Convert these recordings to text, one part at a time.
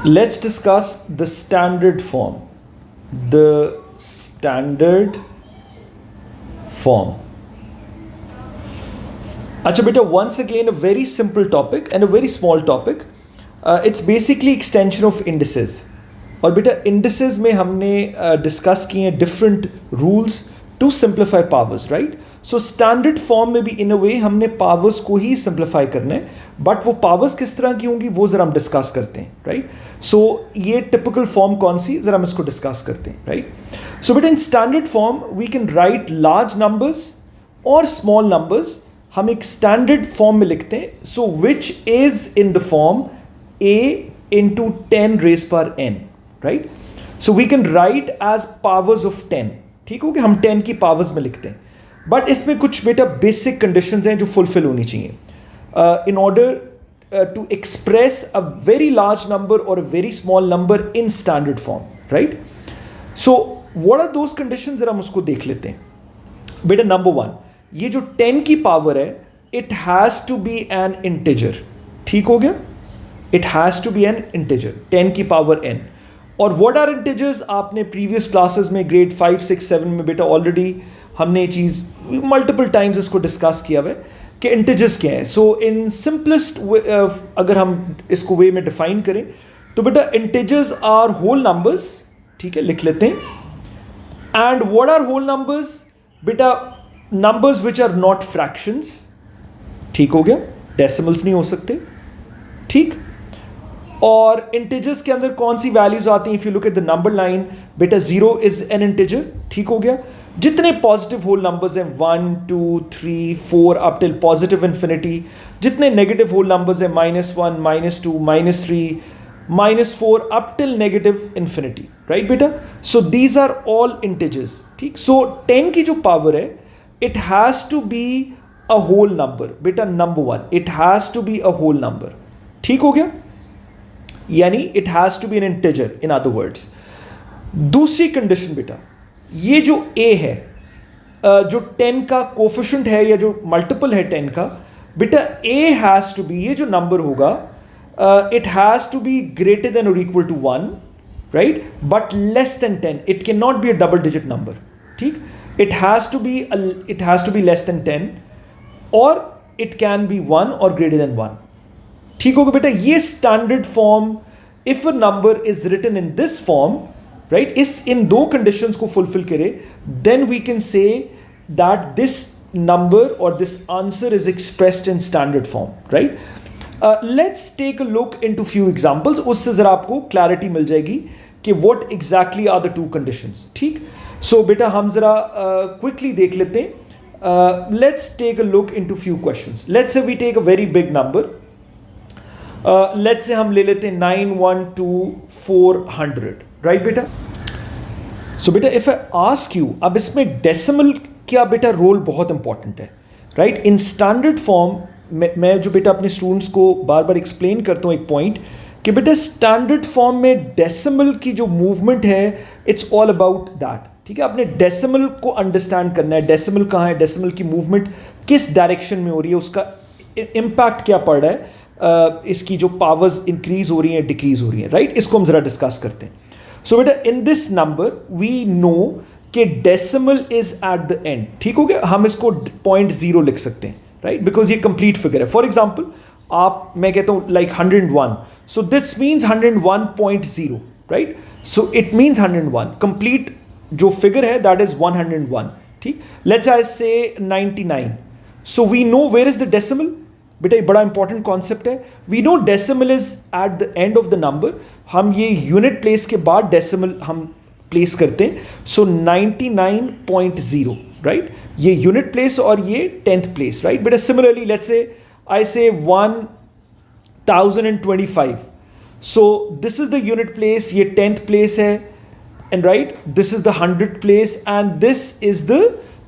Let's discuss the standard form. The standard form. Acha beta, once again a very simple topic and a very small topic. It's basically extension of indices. और बेटा indices में हमने discuss किए हैं different rules to simplify powers, right? So standard form में भी in a way हमने powers को ही simplify करना है, but वो powers किस तरह की होंगी वो ज़रा हम discuss करते हैं, right? So ये typical form कौन सी ज़रा हम इसको discuss करते हैं, right? So बेटा in standard form we can write large numbers or small numbers. हम एक standard form में लिखते हैं, so which is in the form a into 10 raised power n, right? So we can write as powers of 10. ठीक हो गया, हम 10 की powers में लिखते हैं, बट इसमें कुछ बेटा बेसिक कंडीशंस हैं जो फुलफिल होनी चाहिए in order to express a very large number or a very small number in standard form, right? So what are those conditions? जरा हम उसको देख लेते हैं बेटा. नंबर वन, ये जो 10 की पावर है it has to be an integer. ठीक हो गया, it has to be an integer, 10 की पावर n. और what are integers? आपने प्रीवियस क्लासेस में ग्रेड 5, 6, 7 में बेटा ऑलरेडी हमने ये चीज़ मल्टीपल टाइम्स इसको डिस्कस किया हुआ है कि इंटीजर्स क्या है. सो इन सिंपलेस्ट अगर हम इसको वे में डिफाइन करें तो बेटा इंटीजर्स आर होल नंबर्स. ठीक है, लिख लेते हैं. And what are whole numbers? बेटा numbers which are not fractions. ठीक हो गया, डेसिमल्स नहीं हो सकते. ठीक, और इंटीजर्स के अंदर कौन सी वैल्यूज आती हैं? If you look at the number line बेटा 0 इज एन इंटीजर. ठीक हो गया. जितने पॉजिटिव होल नंबर्स हैं 1, 2, 3, 4 अप टिल पॉजिटिव इन्फिनिटी, जितने नेगेटिव होल नंबर्स हैं -1, -2, -3, -4 up till negative infinity, right बेटा? So these are all integers. ठीक, सो 10 की जो पावर है it has to be a whole number बेटा. Number one, it has to be a whole number. ठीक हो गया, यानी it has to be an integer in other words. दूसरी कंडीशन बेटा, ये जो a है जो 10 का कोफिशिएंट है या जो मल्टीपल है 10 का बेटा, a हैज टू बी, ये जो नंबर होगा it has to be greater than और equal to 1, right, but less than 10. It can not be a double digit number. ठीक, it has to be less than 10 और it can be 1 और greater than 1. ठीक होगा बेटा. ये standard form, if a number is written in this form, right, इस इन दो कंडीशंस को फुलफिल करे, then we can say that this number और this answer is expressed in standard form, right. Let's take a look into few examples. उससे जरा आपको clarity मिल जाएगी कि what exactly are the two conditions. ठीक, सो बेटा हम जरा क्विकली देख लेते हैं. Let's take a look into few questions. Let's say we take a very big number. Let's say हम ले लेते हैं 912,400, राइट बेटा. सो बेटा इफ आई आस्क यू, अब इसमें डेसिमल क्या बेटा रोल बहुत इंपॉर्टेंट है, राइट. इन स्टैंडर्ड फॉर्म मैं जो बेटा अपने स्टूडेंट्स को बार बार एक्सप्लेन करता हूँ एक पॉइंट कि बेटा स्टैंडर्ड फॉर्म में डेसिमल की जो मूवमेंट है इट्स ऑल अबाउट दैट. ठीक है, आपने डेसिमल को अंडरस्टैंड करना है. डेसिमल कहाँ है, डेसिमल की मूवमेंट किस डायरेक्शन में हो रही है, उसका इम्पैक्ट क्या पड़ रहा है, इसकी जो पावर्स इंक्रीज हो रही हैं डिक्रीज हो रही हैं, राइट. इसको हम जरा डिस्कस करते हैं. सो बेटा in this number we know कि decimal is at the end. ठीक हो गया, हम इसको 0.0 लिख सकते हैं, राइट, बिकॉज ये कंप्लीट फिगर है. फॉर एग्जाम्पल मैं कहता हूँ like 101, so this means 101.0, right. So it means 101 complete जो फिगर है दैट इज 101. ठीक, let's I say 99. So we know where is the decimal. बेटा ये बड़ा इंपॉर्टेंट कॉन्सेप्ट है. We know decimal is at the end of the number. हम ये unit place के बाद डेसिमल हम प्लेस करते हैं. सो 99.0, राइट, ये यूनिट प्लेस और ये 10th प्लेस, राइट बेटा. सिमिलरली लेट्स से आई से 1025. सो this is the unit place, ये 10th प्लेस है, and right this is the 100th place and this is the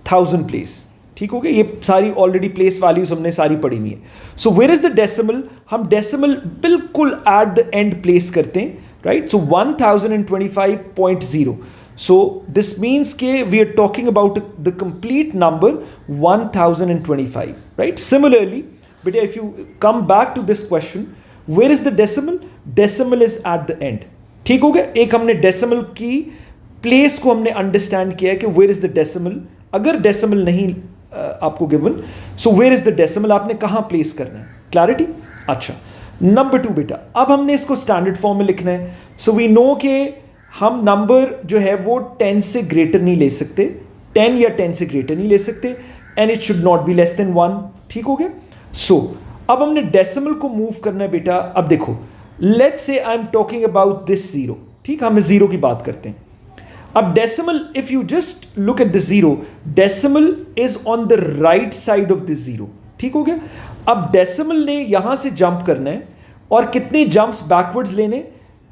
1000 place. ठीक हो गया, ये सारी ऑलरेडी प्लेस वैल्यूज हमने सारी पढ़ी हुई है. So where is the decimal? हम डेसिमल बिल्कुल एट द एंड प्लेस करते हैं, right. So 1025.0. So this means के we are talking about the complete number 1025, right. Similarly beta, if you come back to this question, where is the decimal? Decimal is at the end. ठीक हो गया, एक हमने decimal की place को हमने understand किया है कि वेयर इज द डेसिमल। अगर डेसिमल नहीं आपको given, so where is the decimal, आपने कहां प्लेस करना है। क्लैरिटी? अच्छा, नंबर 2 बेटा, अब हमने इसको स्टैंडर्ड फॉर्म में लिखना है। सो वी नो कि हम नंबर जो है वो 10 से ग्रेटर नहीं ले सकते, 10 या 10 से ग्रेटर नहीं ले सकते, and it should not be less then 1। ठीक हो गया। सो अब हमने डेसिमल को मूव करना है बेटा। अब देखो, let's say I am talking about this zero. ठीक, हम जीरो की बात करते हैं। अब decimal, if you just look at the zero, decimal is on the right side of this zero. ठीक हो गया। अब डेसिमल ने यहां से जंप करना है और कितने जंप्स बैकवर्ड्स लेने,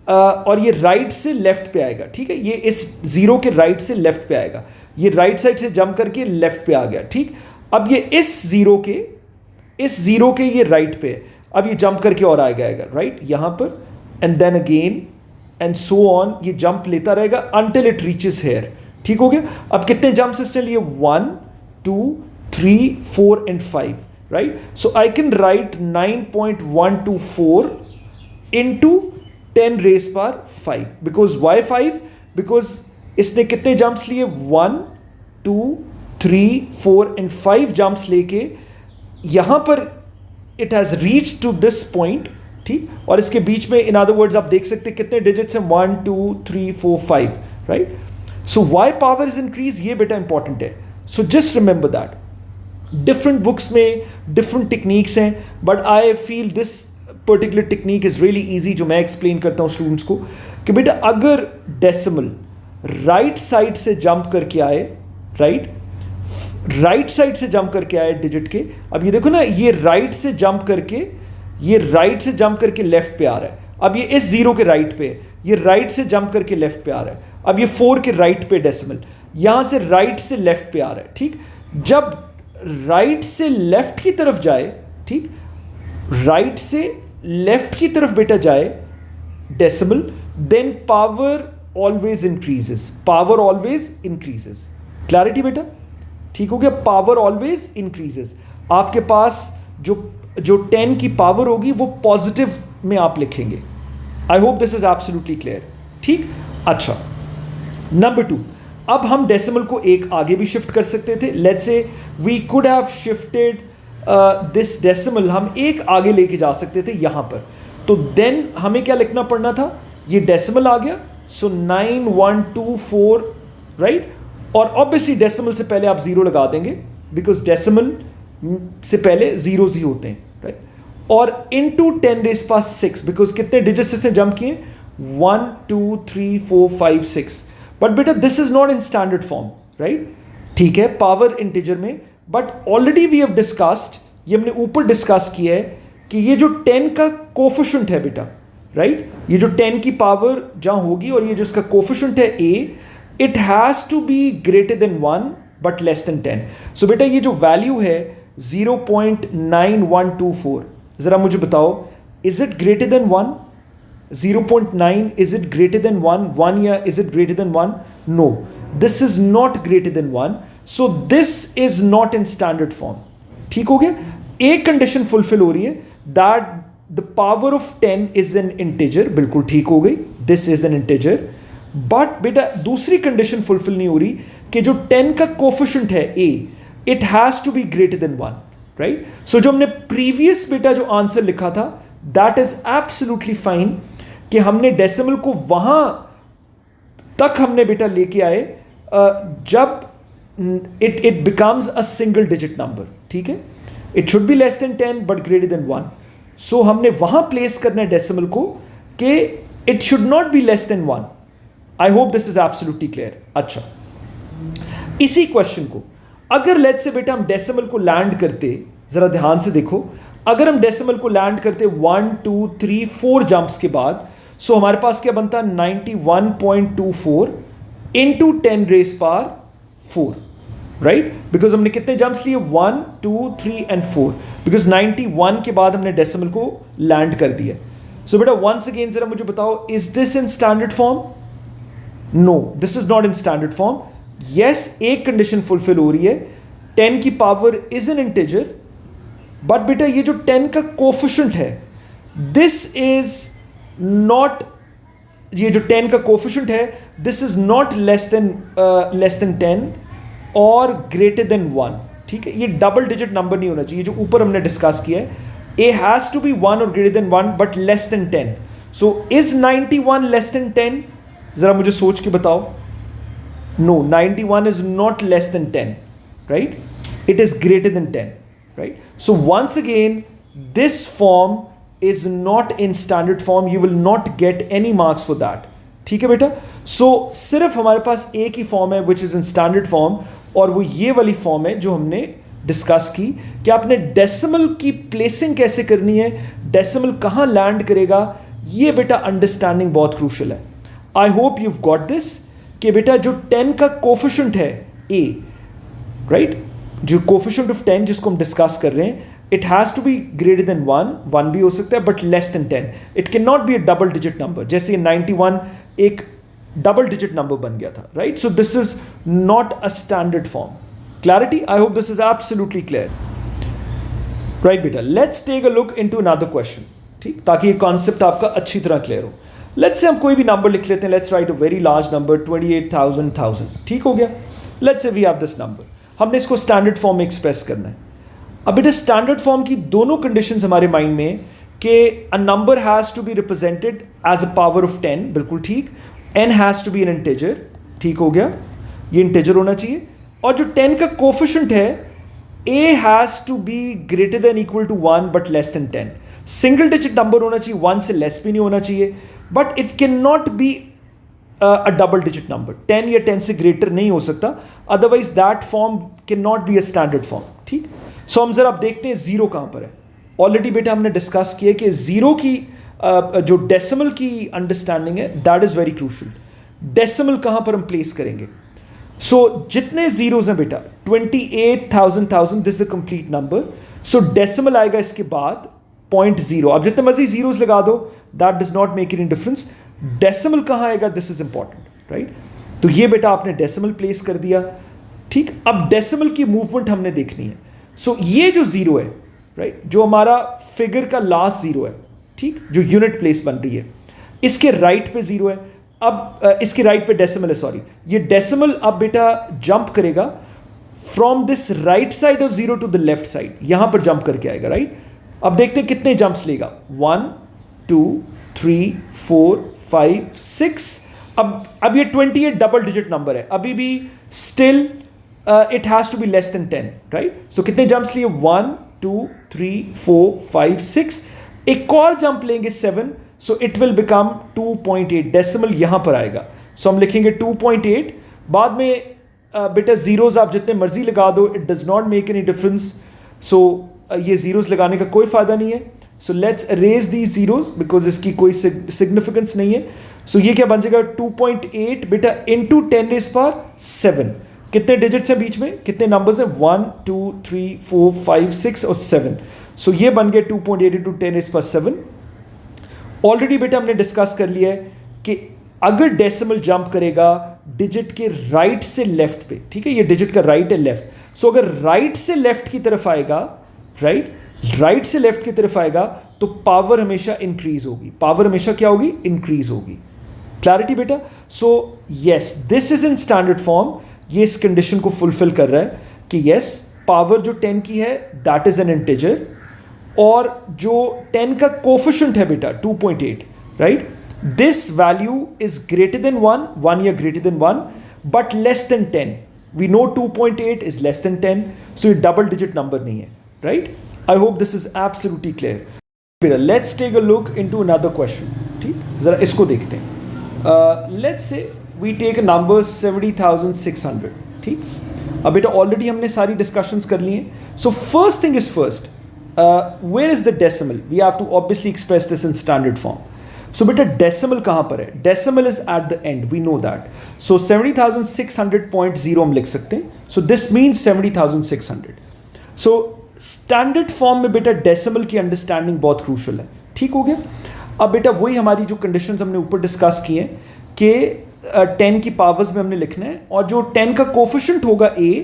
और ये राइट से लेफ्ट पे आएगा। ठीक है, ये इस जीरो के राइट से लेफ्ट पे आएगा, ये राइट साइड से जंप करके लेफ्ट पे आ गया। ठीक, अब ये इस जीरो के ये राइट पे है, अब ये जंप करके और आएगा राइट यहां पर, and then again and so on, ये जंप लेता रहेगा अंटिल इट रीचेस हेयर। ठीक हो गया। अब कितने जंप्स इसने लिए? 1 2 3 4 and 5, right. So I can write 9.124 into 10 raised power 5, because why 5? Because इसने कितने जंप्स लिए? 1 2 3 4 एंड 5 जंप्स लेके यहां पर it has reach to this point. ठीक, और इसके बीच में इन अदर वर्ड्स आप देख सकते हैं कितने डिजिट्स हैं, 1 2 3 4 5, right. So why power is increase, ये बेटा इंपॉर्टेंट है। So just remember that different books में डिफरेंट टेक्निक्स हैं, but I feel this particular technique is really easy, जो मैं एक्सप्लेन करता हूं स्टूडेंट्स को, कि बेटा अगर डेसिमल राइट साइड से जंप करके आए, राइट साइड से जंप करके आए डिजिट के, अब ये देखो ना, ये राइट से जंप करके लेफ्ट पे आ रहा है। अब ये इस जीरो के राइट पे, ये राइट से जंप करके लेफ्ट पे आ रहा है। अब ये 4 के राइट पे डेसिमल, यहां से राइट से लेफ्ट पे आ रहा है। ठीक, जब राइट से लेफ्ट की तरफ जाए, ठीक, राइट से लेफ्ट की तरफ बेटा जाए decimal, then power always increases. Clarity बेटा? ठीक हो गया, पावर ऑलवेज इंक्रीजेस। आपके पास जो 10 की पावर होगी वो पॉजिटिव में आप लिखेंगे। आई hope this is absolutely clear. ठीक, अच्छा, नंबर 2, अब हम डेसिमल को एक आगे भी शिफ्ट कर सकते थे। Let's say we could have shifted this decimal, हम एक आगे लेके जा सकते थे यहां पर। तो देन हमें क्या लिखना पड़ना था? ये डेसिमल आ गया, सो 9124, राइट। और ऑब्वियसली डेसिमल से पहले आप जीरो लगा देंगे, बिकॉज डेसिमल से पहले जीरोज ही होते हैं, राइट। और इनटू 10 रेज़ पावर 6, बिकॉज कितने डिजिट्स इसने जंप किए? 1 2 3 4 5 6। बट बेटा this is not in standard form, right. ठीक है, पावर इंटीजर में, but already we have discussed, ये हमने ऊपर डिस्कस किया है कि ये जो 10 का कोफिशिएंट है बेटा, राइट, ये जो 10 की पावर जहां होगी और ये जिसका कोफिशिएंट है a, it has to be greater than 1 but less than 10। So बेटा ये जो वैल्यू है 0.9124, जरा मुझे बताओ, is it greater than 1? 0.9, is it greater than 1 या is it greater than 1? No, this is not greater than 1, so this is not in standard form. ठीक हो गया, एक कंडीशन फुलफिल हो रही है, that the power of 10 is an integer, बिल्कुल ठीक हो गई, this is an integer. But बेटा दूसरी कंडीशन फुलफिल नहीं हो रही कि जो 10 का कोफिशिएंट है a, it has to be greater than 1, right. So जो हमने प्रीवियस बेटा जो आंसर लिखा था, दैट इज एब्सोल्युटली फाइन, कि हमने डेसिमल को वहां तक हमने बेटा लेके आए जब it becomes a single digit number। ठीक है, it should be less than 10 but greater than 1। so हमने वहां प्लेस करना है डेसिमल को कि it should not be less than 1। I hope this is absolutely clear। अच्छा, इसी क्वेश्चन को अगर लेट्स से बेटा हम डेसिमल को लैंड करते, जरा ध्यान से देखो, अगर हम डेसिमल को लैंड करते 1 2 3 4 जंप्स के बाद, सो हमारे पास क्या बनता है? 91.24 into 10 raised power 4, right. Because हमने कितने जंप्स लिए? 1 2 3 एंड 4, बिकॉज 91 के बाद हमने डेसिमल को लैंड कर दिया। सो बेटा वंस अगेन जरा मुझे बताओ, is this in standard form? No, this is not in standard form. Yes, एक कंडीशन फुलफिल हो रही है, 10 की power is an integer, but बेटा ये जो 10 का कोफिशिएंट है, दिस इज नॉट, ये जो 10 का कोफिशिएंट है, this is not less than 10 और ग्रेटर देन 1, ठीक है। ये डबल डिजिट नंबर नहीं होना चाहिए, जो ऊपर हमने डिस्कस किया है। ए हैज टू बी 1 और greater than 1 but less than 10। So is 91 less than 10? जरा मुझे सोच के बताओ। No, 91 is not less than 10, right? It is greater than 10, right? So once again, this form is not in standard form. You will not get any marks for that. ठीक है बेटा? So सिर्फ हमारे पास एक ही फॉर्म है which is in standard form, और वो ये वाली फॉर्म है जो हमने डिस्कस की कि आपने डेसिमल की प्लेसिंग कैसे करनी है, डेसिमल कहाँ लैंड करेगा, ये बेटा अंडरस्टैंडिंग बहुत क्रूशल है। I hope you've got this कि बेटा जो 10 का कोफिशिएंट है a, राइट, जो कोफिशिएंट ऑफ 10 जिसको हम डिस्कस कर रहे हैं, it has to be greater than 1 भी हो सकता है but less than 10। It can not be a double digit number, जैसे 91 एक डबल डिजिट नंबर बन गया था, right. So this is not a standard form. Clarity? I hope this is absolutely clear, right बेटा। Let's take a look into another question, ठीक, ताकि ये concept आपका अच्छी तरह क्लियर हो। लेट्स से हम कोई भी नंबर लिख लेते हैं। Let's write a very large number, 28,000, ठीक हो गया। Let's say we have this number, हमने इसको स्टैंडर्ड फॉर्म में एक्सप्रेस करना है। अब बेटा स्टैंडर्ड फॉर्म की दोनों कंडीशंस हमारे माइंड में कि a number has to be represented as a power of 10, बिल्कुल ठीक। n has to be an integer, ठीक हो गया, ये इंटीजर होना चाहिए। और जो 10 का कोफिशिएंट है, a has to be greater than equal to 1 but less than 10। Single digit number होना चाहिए, 1 से लेस भी नहीं होना चाहिए, but it can not be a double digit number. 10 या 10 से ग्रेटर नहीं हो सकता, otherwise that form can not be a standard form, ठीक। सो हम जरा अब देखते हैं जीरो कहां पर है। ऑलरेडी बेटा हमने डिस्कस किया कि जीरो की जो डेसिमल की अंडरस्टैंडिंग है, that is very crucial. Decimal कहां पर हम प्लेस करेंगे? सो जितने जीरोज हैं बेटा, 28,000, this is a complete number. So decimal आएगा इसके बाद 0.0। अब जितने मर्जी जीरोस लगा दो, that does not make any difference. Decimal कहां आएगा, दिस इज इंपॉर्टेंट, राइट। तो ये बेटा आपने डेसिमल प्लेस कर दिया, ठीक। अब डेसिमल की मूवमेंट हमने देखनी है। सो ये जो जीरो है, राइट, जो हमारा फिगर का लास्ट जीरो है, ठीक, जो यूनिट प्लेस बन रही है, इसके राइट पे जीरो है। अब इसके राइट पे डेसिमल है, सॉरी, ये डेसिमल अब बेटा जंप करेगा from this right side of zero to the left side, यहां पर जंप करके आएगा, राइट। अब देखते हैं कितने जंप्स लेगा, 1 2 3 4 5 6। अब ये 28 डबल डिजिट नंबर है, अभी भी still it has to be less than 10, right. So कितने जंप्स लिए, 1 2 3 4 5 6। एक और जंप लेंगे 7, सो इट विल बिकम 2.8। डेसिमल यहां पर आएगा, सो हम लिखेंगे 2.8। बाद में बेटा जीरोज आप जितने मर्जी लगा दो, it does not make any difference. So ये जीरोस लगाने का कोई फायदा नहीं है। So let's erase these zeros because इसकी कोई सिग्निफिकेंस नहीं है। सो ये क्या बन जाएगा, 2.8 बेटा इंटू 10 रेज़ पावर 7। कितने डिजिट्स हैं बीच में, कितने नंबर्स हैं, 1 2 3 4 5 6 और 7। सो ये बन गया 2.8 इंटू 10 रेज़ पावर 7। ऑलरेडी बेटा हमने डिस्कस कर लिया है कि अगर डेसिमल जंप करेगा डिजिट के राइट से लेफ्ट पे, ठीक है, ये डिजिट का राइट है लेफ्ट। सो अगर राइट से लेफ्ट की तरफ आएगा, राइट से लेफ्ट की तरफ आएगा, तो पावर हमेशा इंक्रीज होगी। पावर हमेशा क्या होगी, इंक्रीज होगी। क्लैरिटी बेटा? सो yes, this is in standard form. ये इस कंडीशन को फुलफिल कर रहा है कि यस, पावर जो 10 की है दैट इज एन इंटीजर, और जो 10 का कोफिशिएंट है बेटा 2.8, right, this value is greater than 1 या greater than 1 but less than 10। We know 2.8 is less than 10, so ये डबल डिजिट नंबर नहीं है, right. I hope this is absolutely clear. बेटा let's take a look into another question, ठीक, जरा इसको देखते हैं। Let's say we take a number 70,600, ठीक। अब बेटा ऑलरेडी हमने सारी डिस्कशंस कर ली हैं। So first thing is first, where is the decimal? We have to obviously express this in standard form. So beta decimal कहाँ पर है? Decimal is at the end, we know that. So 70,600.0 हम लिख सकते हैं. So this means 70,600. So standard form में बेटा decimal की understanding बहुत crucial है. ठीक हो गया? अब बेटा वही हमारी जो conditions हमने ऊपर डिस्कस की हैं कि 10 की पावर्स में हमने लिखना है, और जो 10 का कोफिशिएंट होगा a,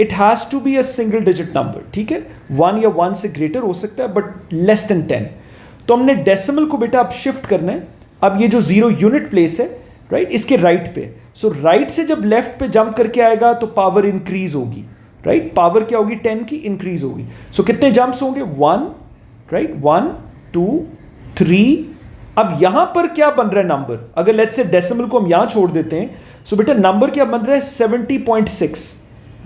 it has to be a single digit number, ठीक है, 1 या 1 से ग्रेटर हो सकता है बट लेस देन 10। तो हमने डेसिमल को बेटा अब शिफ्ट करना है अब ये जो 0 यूनिट प्लेस है, राइट, इसके राइट पे, सो राइट से जब लेफ्ट पे जंप करके आएगा तो पावर इंक्रीज होगी, राइट, पावर क्या होगी 10 की, इंक्रीज होगी। सो कितने जंप्स होंगे 1, राइट, 1 2 3। अब यहां पर क्या बन रहा है नंबर, अगर लेट्स से डेसिमल को हम यहां छोड़ देते हैं, सो बेटा नंबर क्या बन रहा है 70.6,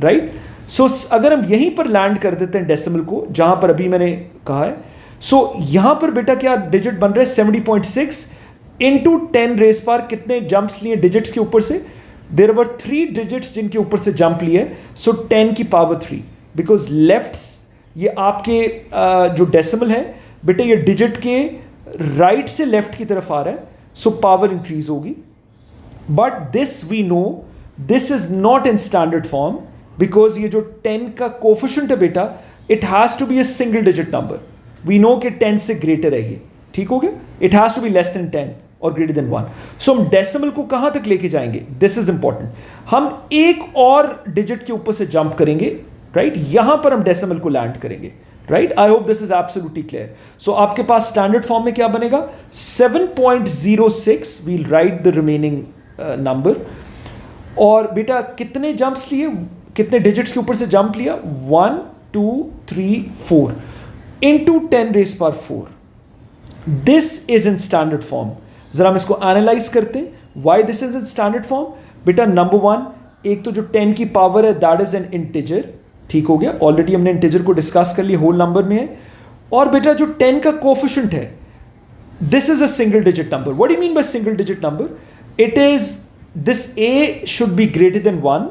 राइट। सो अगर हम यहीं पर लैंड कर देते हैं डेसिमल को, जहां पर अभी मैंने कहा है, सो यहां पर बेटा क्या डिजिट बन रहा है 70.6 इंटू 10 रेस पावर, कितने जंप्स लिए डिजिट्स के ऊपर से, देयर वर 3 डिजिट्स जिनके ऊपर से जंप लिए, सो 10 की पावर 3, बिकॉज लेफ्ट ये आपके जो डेसिमल है बेटा ये डिजिट के राइट से लेफ्ट की तरफ आ रहा है, सो पावर इंक्रीज होगी। But this we know this is not in standard form, because ये जो 10 का कोफिशिएंट है बेटा, it has to be a single digit number. We know कि 10 से ग्रेटर है ये, ठीक हो गया, it has to be less than 10 और ग्रेटर देन 1। सो हम डेसिमल को कहां तक लेके जाएंगे, दिस इज इंपॉर्टेंट। हम एक और डिजिट के ऊपर से जंप करेंगे, राइट, यहां पर हम डेसिमल को लैंड करेंगे, right. I hope this is absolutely clear. So आपके पास स्टैंडर्ड फॉर्म में क्या बनेगा 7.06, we'll write the remaining number. और बेटा कितने जंप्स लिए, कितने डिजिट्स के ऊपर से जंप लिया, 1 2 3 4 into 10 raise power 4। This is in standard form. जरा हम इसको एनालाइज करते हैं, why this is in standard form. बेटा नंबर 1, एक तो जो 10 की पावर है दैट इज एन इंटीजर, ठीक हो गया, ऑलरेडी हमने इंटीजर को डिस्कस कर लिया, होल नंबर में है। और बेटा जो 10 का कोफिशिएंट है, this is a single digit number. What do you mean by single digit number, it is this a should be greater than 1,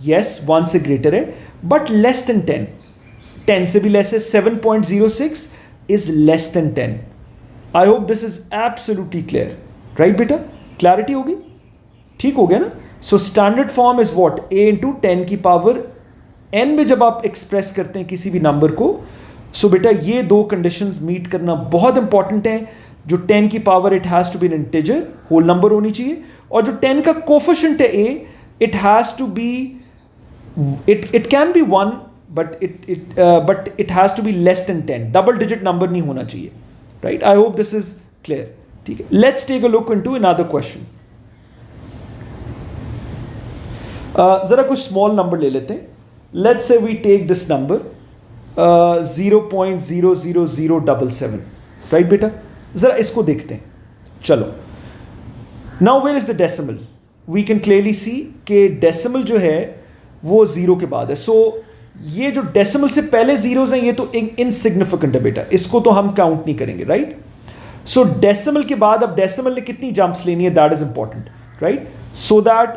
yes 1 से ग्रेटर है, बट लेस देन 10, 10 से भी लेस है, 7.06 is less than 10। I hope this is absolutely clear, right बेटा, clarity होगी, ठीक हो गया ना। So standard form is what, a into 10 की पावर n में जब आप एक्सप्रेस करते हैं किसी भी नंबर को, सो बेटा ये दो कंडीशंस मीट करना बहुत इंपॉर्टेंट है। जो 10 की power it has to be an integer, whole number होनी चाहिए, और जो 10 का कोफिशिएंट है a, it has to be, it can be 1, but it has to be less than 10, double digit number नहीं होना चाहिए, right. I hope this is clear, ठीक है। Let's take a look into another question. जरा कुछ small number ले लेते हैं। Let's say we take this number 0.00077, right बेटा, जरा इसको देखते हैं। चलो, now where is the decimal, we can clearly see कि डेसिमल जो है वो 0 के बाद है। सो ये जो डेसिमल से पहले जीरोस हैं ये तो इनसिग्निफिकेंट है बेटा, इसको तो हम काउंट नहीं करेंगे, राइट। सो डेसिमल के बाद अब डेसिमल ने कितनी जंप्स लेनी है, that is important, right. So that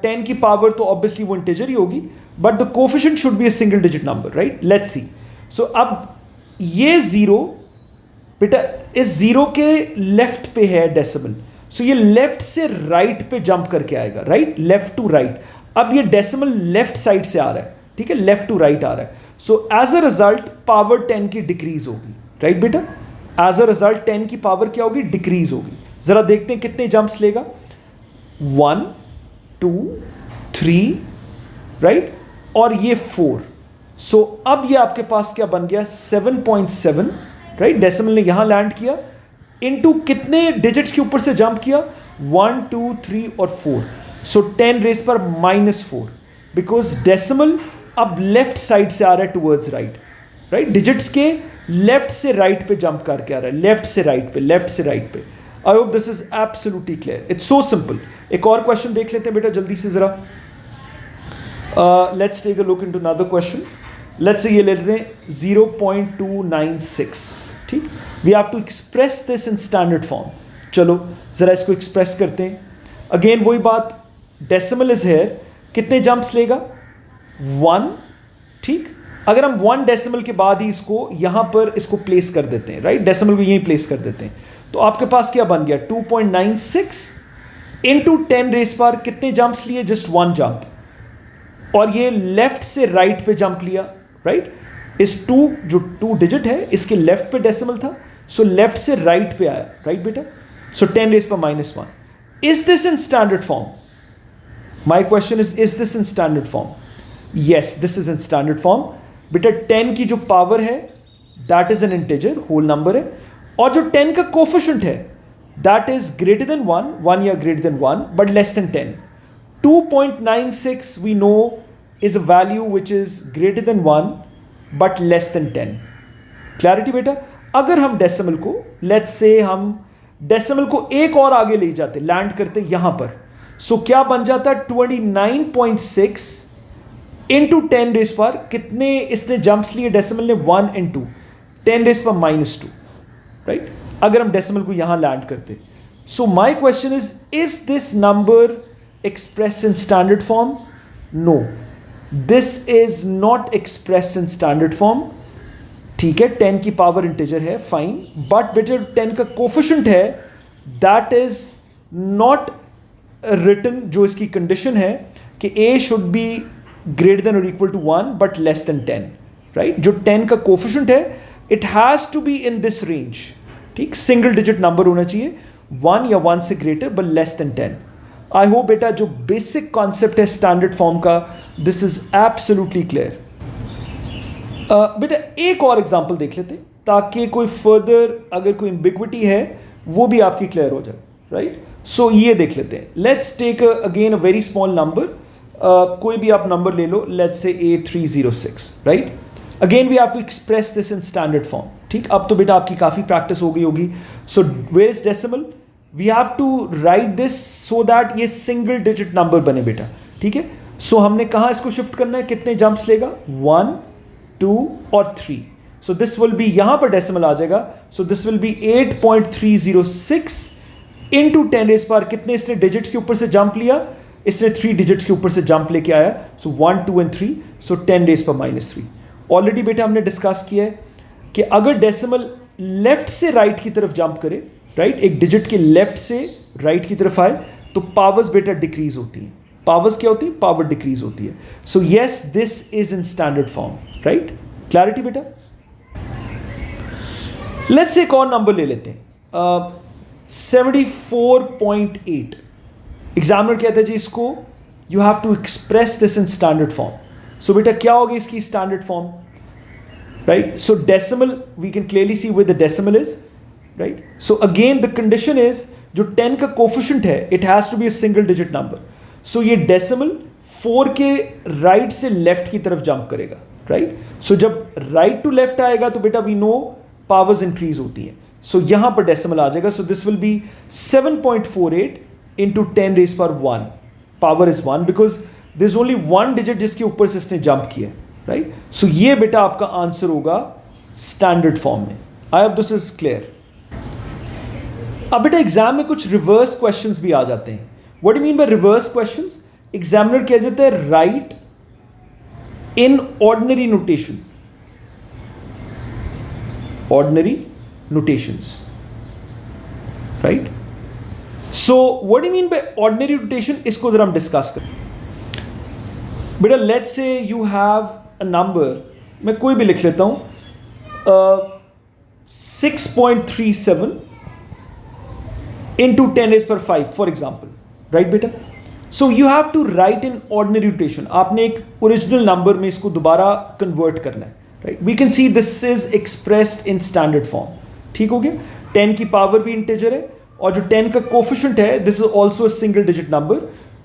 10 की पावर तो ऑब्वियसली वो इंटीजर ही होगी, but the coefficient should be a single digit number, right. Let's see. So अब ये 0 बेटा इस 0 के लेफ्ट पे है डेसिमल, सो ये लेफ्ट से राइट पे जंप करके आएगा, राइट, लेफ्ट टू राइट। अब ये डेसिमल लेफ्ट साइड से आ रहा है, ठीक है, लेफ्ट टू राइट आ रहा है। So as a result power 10 की डिक्रीज होगी, राइट बेटा, एज अ रिजल्ट 10 की पावर क्या होगी, डिक्रीज होगी। जरा देखते हैं कितने जंप्स लेगा, 1 2 3, राइट, और ये 4। सो अब ये आपके पास क्या बन गया 7.7, राइट, डेसिमल ने यहां लैंड किया, इनटू कितने डिजिट्स के ऊपर से जंप किया, 1 2 3 और 4। सो 10 रेस पर -4, बिकॉज डेसिमल अब लेफ्ट साइड से आ रहा है टूवर्ड्स राइट, राइट, डिजिट्स के लेफ्ट से राइट पे जंप करके आ रहा है, लेफ्ट से राइट पे, लेफ्ट से राइट पे। आई hope this is absolutely clear, it's so simple. एक और क्वेश्चन देख लेते हैं बेटा जल्दी से जरा। Let's take a look into another question. Let's say ये ले लेते हैं 0.296, ठीक। We have to express this in standard form. चलो जरा इसको एक्सप्रेस करते हैं। अगेन वही बात, डेसिमल इज हेयर, कितने जंप्स लेगा 1, ठीक। अगर हम 1 डेसिमल के बाद ही इसको यहां पर इसको प्लेस कर देते हैं, राइट, डेसिमल को यहीं प्लेस कर देते हैं, तो आपके पास क्या बन गया 2.96 इंटू 10 रेस पावर, कितने जंप्स लिए, जस्ट 1 जंप, और ये लेफ्ट से राइट पे जंप लिया, राइट। इस 2 जो 2 डिजिट है इसके लेफ्ट पे डेसिमल था, सो लेफ्ट से राइट पे आया, राइट बेटा। सो 10 रेस पर -1। Is this in standard form? My question is this in standard form? Yes, this is in standard form बेटा। 10 की जो पावर है that is an integer, whole number है, और जो 10 का कोफिशिएंट है that is greater than 1, 1 या greater than 1 but less than 10. 2.96 we know is a value which is greater than 1 but less than 10. Clarity बेटा? अगर हम डेसिमल को, let's say हम डेसिमल को एक और आगे ले जाते, लैंड करते यहां पर, सो क्या बन जाता 29.6 इंटू 10 रेस पर, कितने इसने जंप्स लिए डेसिमल ने, 1 and 2, 10 रेस पर -2, राइट? अगर हम डेसिमल को यहां लैंड करते. So my question is this number express in standard form? No, this is not express in standard form. ठीक है, 10 की पावर इंटीजर है, फाइन, बट बेटा 10 का कोफिशिएंट है, दैट इज नॉट रिटन. जो इसकी कंडीशन है कि a should be greater than और equal to 1 but less than 10, right? जो 10 का कोफिशिएंट है, it has to be in this range. ठीक, सिंगल डिजिट नंबर होना चाहिए, 1 या 1 से greater but less than 10. I hope बेटा जो बेसिक कॉन्सेप्ट है स्टैंडर्ड फॉर्म का, दिस इज एब्सोल्युटली क्लियर. बेटा एक और एग्जांपल देख लेते हैं ताकि कोई फर्दर अगर कोई एम्बिग्विटी है वो भी आपकी क्लियर हो जाए, राइट? सो ये देख लेते हैं. Let's take again a very small number. कोई भी आप नंबर ले लो, let's say A306, right? Again we have to express this in standard form. ठीक, अब तो बेटा आपकी काफ़ी प्रैक्टिस हो गई होगी. So where is decimal? We have to write this so that ये सिंगल डिजिट नंबर बने बेटा. ठीक है, सो हमने कहाँ इसको शिफ्ट करना है, कितने जंप्स लेगा, 1, 2 और 3. सो दिस विल बी, यहाँ पर डेसिमल आ जाएगा, so this will be 8.306 into 10 raise पर, कितने इसने डिजिट्स के ऊपर से जंप लिया, इसने 3 डिजिट्स के ऊपर से जंप लेके आया, सो 1, 2 and 3, सो 10 रेस पर -3. ऑलरेडी बेटा हमने डिस्कस किया है कि अगर डेसिमल लेफ्ट से राइट की तरफ जंप करे, राइट, एक डिजिट के लेफ्ट से राइट की तरफ आए, तो पावर्स बेटा डिक्रीज होती हैं. पावर्स क्या होती है? पावर डिक्रीज होती है. So yes, this is in standard form, right? Clarity बेटा? लेट्स एक और नंबर ले लेते हैं, 74.8. एग्जामिनर कहता है जी इसको you have to express this in standard form. So बेटा क्या होगी इसकी standard form, right? So decimal we can clearly see where the decimal is, right? So again the condition is जो 10 का कोफिशिएंट है, it has to be a single digit number. So ये decimal 4 के right से left की तरफ jump करेगा, right? सो जब राइट टू लेफ्ट आएगा तो बेटा वी नो पावर्स इंक्रीज होती हैं. सो यहां पर डेसिमल आ जाएगा. So this will be 7.48 into 10 raise पर 1. Power is 1 because this only 1 digit जिसके ऊपर से इसने जंप किया, राइट? सो ये बेटा आपका आंसर होगा स्टैंडर्ड फॉर्म में. आई होप दिस इज क्लियर. अब बेटा एग्जाम में कुछ रिवर्स क्वेश्चंस भी आ जाते हैं. What do mean by reverse questions? Examiner कह देता है right in ordinary notation, ordinary notations, right? So what do mean by ordinary notation, इसको जरा हम डिस्कस करें. बेटा let's say you have a number, मैं कोई भी लिख लेता हूं, 6.37 इंटू 10 रेज पर 5 फॉर एग्जाम्पल, राइट बेटा? So you have to write in ordinary notation. आपने एक ओरिजिनल नंबर में इसको दोबारा कन्वर्ट करना है, right? We can see this is expressed in standard form. ठीक हो गया? 10 की पावर भी इंटीजर है और जो 10 का कोफिशिएंट है, this is also a single digit number.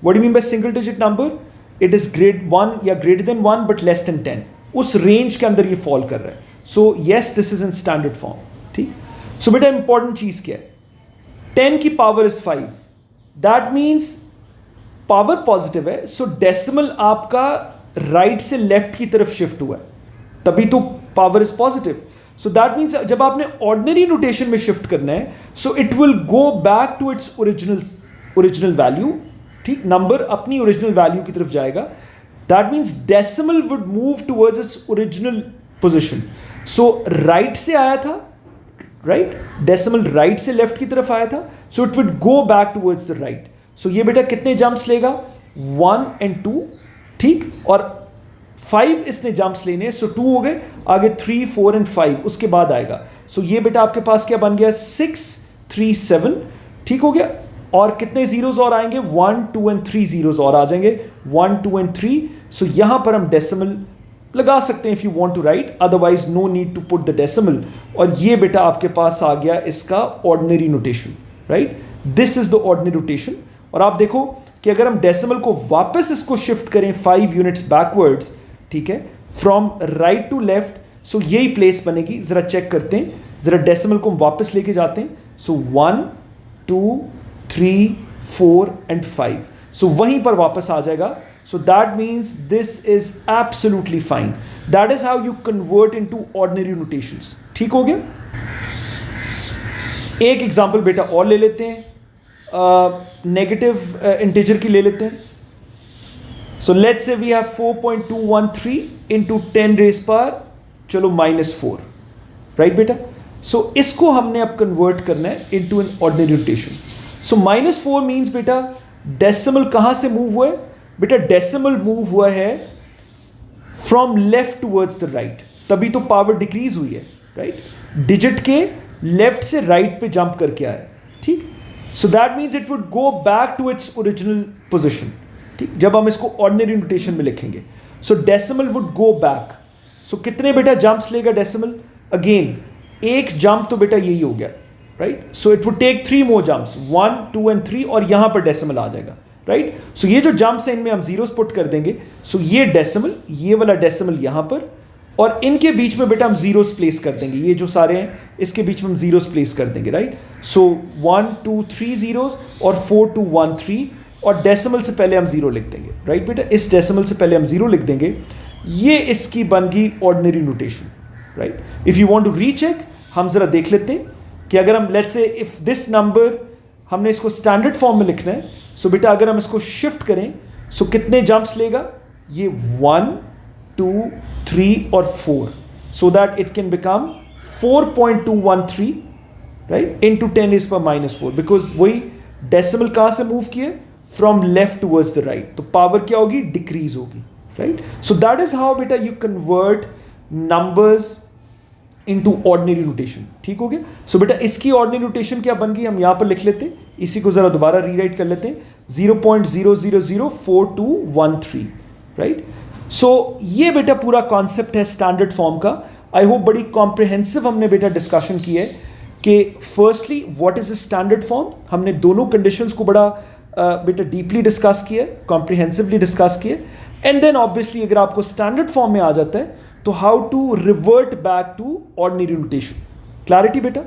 What do mean by single digit number? It is great 1 या greater than 1 but less than 10. उस रेंज के अंदर ये फॉल कर रहा है. So yes, this is in standard form. ठीक. So बेटा इंपॉर्टेंट चीज क्या है? 10 की power is 5, that means power positive है. सो डेसिमल आपका राइट से लेफ्ट की तरफ शिफ्ट हुआ है, तभी तो power is positive. So that means जब आपने ऑर्डिनरी नोटेशन में शिफ्ट करना है, so it will go back to its original value. ठीक, नंबर अपनी ओरिजिनल वैल्यू की तरफ जाएगा. That means decimal would move towards its original position. So right से आया था, राइट? डेसिमल राइट से लेफ्ट की तरफ आया था, so it would go back towards the right. So ये बेटा कितने जंप्स लेगा? 1 and 2. ठीक, और 5 इसने जंप्स लेने हैं, सो 2 हो गए, आगे 3, 4 and 5 उसके बाद आएगा. सो ये बेटा आपके पास क्या बन गया? 6, 3, 7. ठीक हो गया? और कितने जीरोस और आएंगे? 1, 2 and 3 जीरोस और आ जाएंगे, 1, 2 and 3. सो यहां पर हम डेसिमल लगा सकते हैं if you want to write, otherwise no need to put the decimal. और ये बेटा आपके पास आ गया इसका ordinary notation. Right? This is the ordinary rotation. और आप देखो कि अगर हम डेसिमल को वापस इसको शिफ्ट करें 5 यूनिट्स बैकवर्ड्स, ठीक है, फ्रॉम राइट टू लेफ्ट, सो यही प्लेस बनेगी। जरा चेक करते हैं, जरा डेसिमल को हम वापस लेके जाते हैं। सो 1 2 3 4 एंड 5, सो वहीं पर वापस आ जाएगा। सो that means this is absolutely fine. That is how you convert into ordinary notations. ठीक हो गया? एक एग्जांपल बेटा और ले लेते हैं, नेगेटिव इंटीजर की ले लेते हैं। So let's say we have 4.213 into 10 raise power, चलो -4, राइट बेटा? सो इसको हमने अब कन्वर्ट करना है into an ordinary rotation. So -4 means बेटा डेसिमल कहां से मूव हुआ है? बेटा डेसिमल मूव हुआ है from left towards the right, तभी तो पावर डिक्रीज हुई है, राइट? डिजिट के लेफ्ट से राइट पे जंप करके आया, ठीक? So that means it would go back to its original position, ठीक, जब हम इसको ऑर्डिनरी नोटेशन में लिखेंगे। So decimal would go back. So कितने बेटा जंप्स लेगा डेसिमल? अगेन एक जंप तो बेटा यही हो गया, right? So it would take 3 more jumps, 1 2 and 3, और यहां पर डेसिमल आ जाएगा, राइट? सो ये जो जंप्स हैं इनमें हम जीरोस पुट कर देंगे। सो ये डेसिमल, ये वाला डेसिमल यहां पर, और इनके बीच में बेटा हम जीरोस प्लेस कर देंगे। ये जो सारे हैं इसके बीच में हम जीरोस प्लेस कर देंगे, राइट? सो 1 2 3 जीरोस और 4 2 1 3, और डेसिमल से पहले हम जीरो लिख देंगे, राइट बेटा? इस डेसिमल से पहले हम जीरो लिख देंगे। ये इसकी बन गई ordinary notation, right? If you want to recheck, हम जरा देख लेते हैं कि अगर हम let's say if this number, हमने इसको स्टैंडर्ड फॉर्म में लिखना है। सो बेटा अगर हम इसको शिफ्ट करें, सो कितने जंप्स लेगा? ये 1 2 3 और 4, so that it can become 4.213, right, into 10 is power -4, because वही डेसिमल कहां से मूव किए? From left towards the right, तो पावर क्या होगी? डिक्रीज होगी, right? So that is how बेटा you convert numbers into ordinary notation. ठीक हो गया? सो बेटा इसकी ऑर्डिनरी नोटेशन क्या बन गई, हम यहां पर लिख लेते हैं, इसी को जरा दोबारा रीराइट कर लेते हैं, 0.0004213, राइट? सो ये बेटा पूरा कॉन्सेप्ट है स्टैंडर्ड फॉर्म का। आई होप बड़ी कॉम्प्रिहेंसिव हमने बेटा डिस्कशन की है कि firstly what is a standard form. हमने दोनों कंडीशंस को बड़ा बेटा डीपली डिस्कस किया, कॉम्प्रिहेंसिवली डिस्कस किया, एंड देन ऑब्वियसली अगर आपको स्टैंडर्ड फॉर्म में आ जाता है तो how to revert back to ordinary notation. Clarity बेटा?